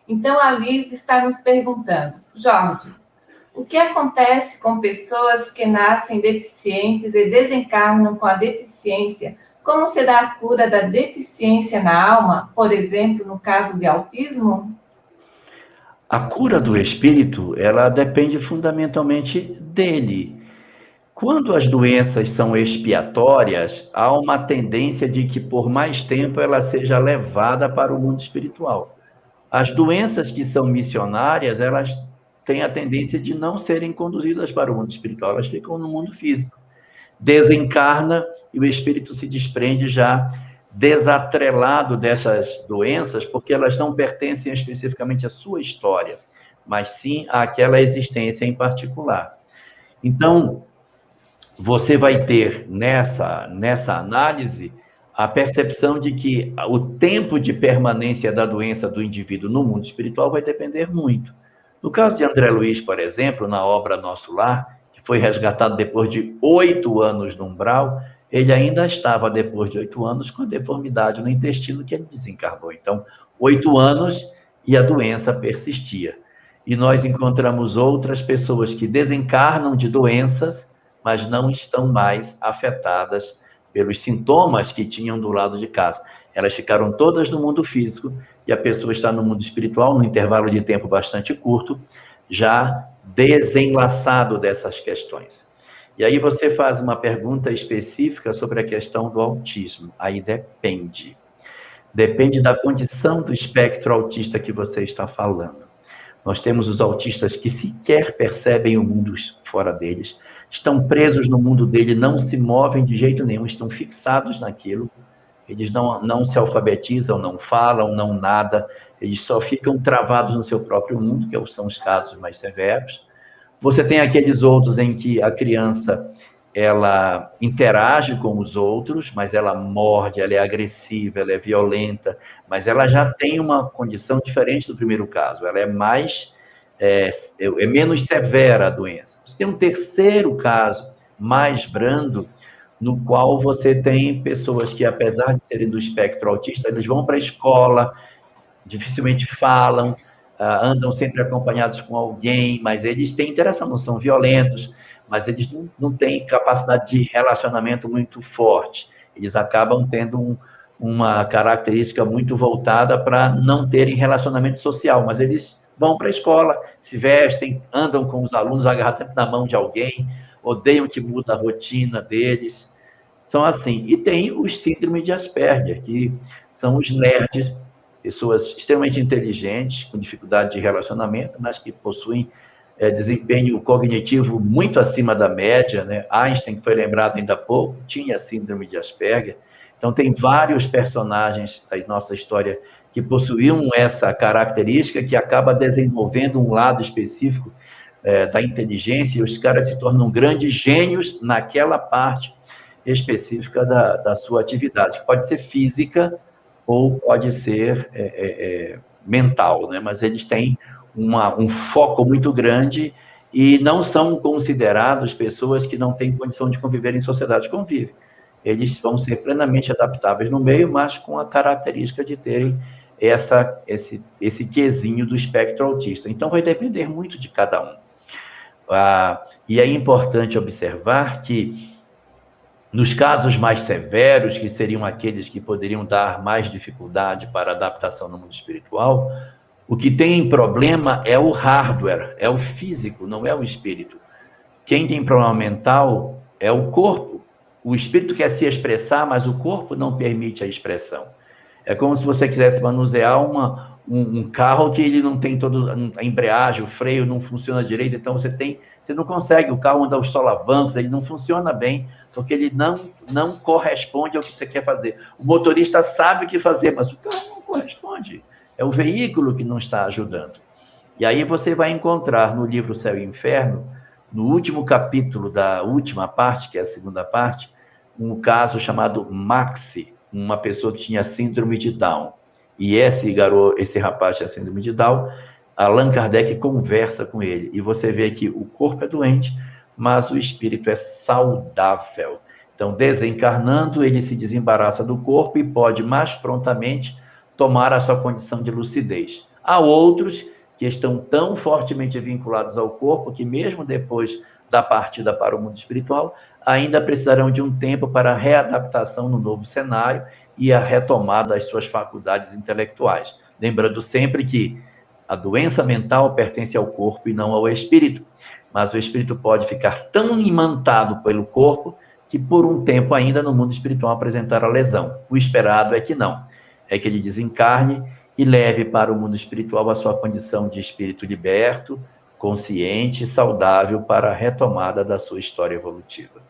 Então a Liz está nos perguntando: Jorge, o que acontece com pessoas que nascem deficientes e desencarnam com a deficiência? Como se dá a cura da deficiência na alma, por exemplo, no caso de autismo? A cura do espírito, ela depende fundamentalmente dele. Quando as doenças são expiatórias, há uma tendência de que por mais tempo ela seja levada para o mundo espiritual. As doenças que são missionárias, elas têm a tendência de não serem conduzidas para o mundo espiritual, elas ficam no mundo físico. Desencarna e o espírito se desprende já desatrelado dessas doenças, porque elas não pertencem especificamente à sua história, mas sim àquela existência em particular. Então, você vai ter nessa análise a percepção de que o tempo de permanência da doença do indivíduo no mundo espiritual vai depender muito. No caso de André Luiz, por exemplo, na obra Nosso Lar, que foi resgatado depois de 8 anos no umbral, ele ainda estava, depois de 8 anos, com deformidade no intestino que ele desencarnou. Então, 8 anos e a doença persistia. E nós encontramos outras pessoas que desencarnam de doenças, mas não estão mais afetadas pelos sintomas que tinham do lado de casa. Elas ficaram todas no mundo físico e a pessoa está no mundo espiritual, num intervalo de tempo bastante curto, já desenlaçado dessas questões. E aí você faz uma pergunta específica sobre a questão do autismo. Aí depende. Depende da condição do espectro autista que você está falando. Nós temos os autistas que sequer percebem o mundo fora deles, estão presos no mundo dele, não se movem de jeito nenhum, estão fixados naquilo, eles não se alfabetizam, não falam, não nada, eles só ficam travados no seu próprio mundo, que são os casos mais severos. Você tem aqueles outros em que a criança ela interage com os outros, mas ela morde, ela é agressiva, ela é violenta, mas ela já tem uma condição diferente do primeiro caso, ela é mais é menos severa a doença. Você tem um terceiro caso, mais brando, no qual você tem pessoas que, apesar de serem do espectro autista, eles vão para a escola, dificilmente falam, andam sempre acompanhados com alguém, mas eles têm interação, não são violentos, mas eles não têm capacidade de relacionamento muito forte. Eles acabam tendo uma característica muito voltada para não terem relacionamento social, mas eles vão para a escola, se vestem, andam com os alunos agarrados sempre na mão de alguém, odeiam que muda a rotina deles. São assim. E tem os síndromes de Asperger, que são os nerds, pessoas extremamente inteligentes, com dificuldade de relacionamento, mas que possuem desempenho cognitivo muito acima da média, né? Einstein, que foi lembrado ainda há pouco, tinha síndrome de Asperger. Então, tem vários personagens da nossa história que possuíam essa característica que acaba desenvolvendo um lado específico da inteligência, e os caras se tornam grandes gênios naquela parte específica da sua atividade, que pode ser física ou pode ser mental, né? Mas eles têm um foco muito grande e não são considerados pessoas que não têm condição de conviver em sociedade. Convivem. Eles vão ser plenamente adaptáveis no meio, mas com a característica de terem esse quesinho do espectro autista. Então, vai depender muito de cada um. E é importante observar que, nos casos mais severos, que seriam aqueles que poderiam dar mais dificuldade para a adaptação no mundo espiritual, o que tem problema é o hardware, é o físico, não é o espírito. Quem tem problema mental é o corpo. O espírito quer se expressar, mas o corpo não permite a expressão. É como se você quisesse manusear um carro que ele não tem a embreagem, o freio não funciona direito, então você não consegue, o carro anda aos solavancos, ele não funciona bem, porque ele não corresponde ao que você quer fazer. O motorista sabe o que fazer, mas o carro não corresponde. É o veículo que não está ajudando. E aí você vai encontrar no livro Céu e Inferno, no último capítulo da última parte, que é a segunda parte, um caso chamado Maxi, uma pessoa que tinha síndrome de Down. E esse rapaz tinha síndrome de Down, Allan Kardec conversa com ele. E você vê que o corpo é doente, mas o espírito é saudável. Então, desencarnando, ele se desembaraça do corpo e pode mais prontamente tomar a sua condição de lucidez. Há outros que estão tão fortemente vinculados ao corpo que, mesmo depois da partida para o mundo espiritual, ainda precisarão de um tempo para a readaptação no novo cenário e a retomada das suas faculdades intelectuais. Lembrando sempre que a doença mental pertence ao corpo e não ao espírito, mas o espírito pode ficar tão imantado pelo corpo que por um tempo ainda no mundo espiritual apresentar a lesão. O esperado é que não, é que ele desencarne e leve para o mundo espiritual a sua condição de espírito liberto, consciente e saudável para a retomada da sua história evolutiva.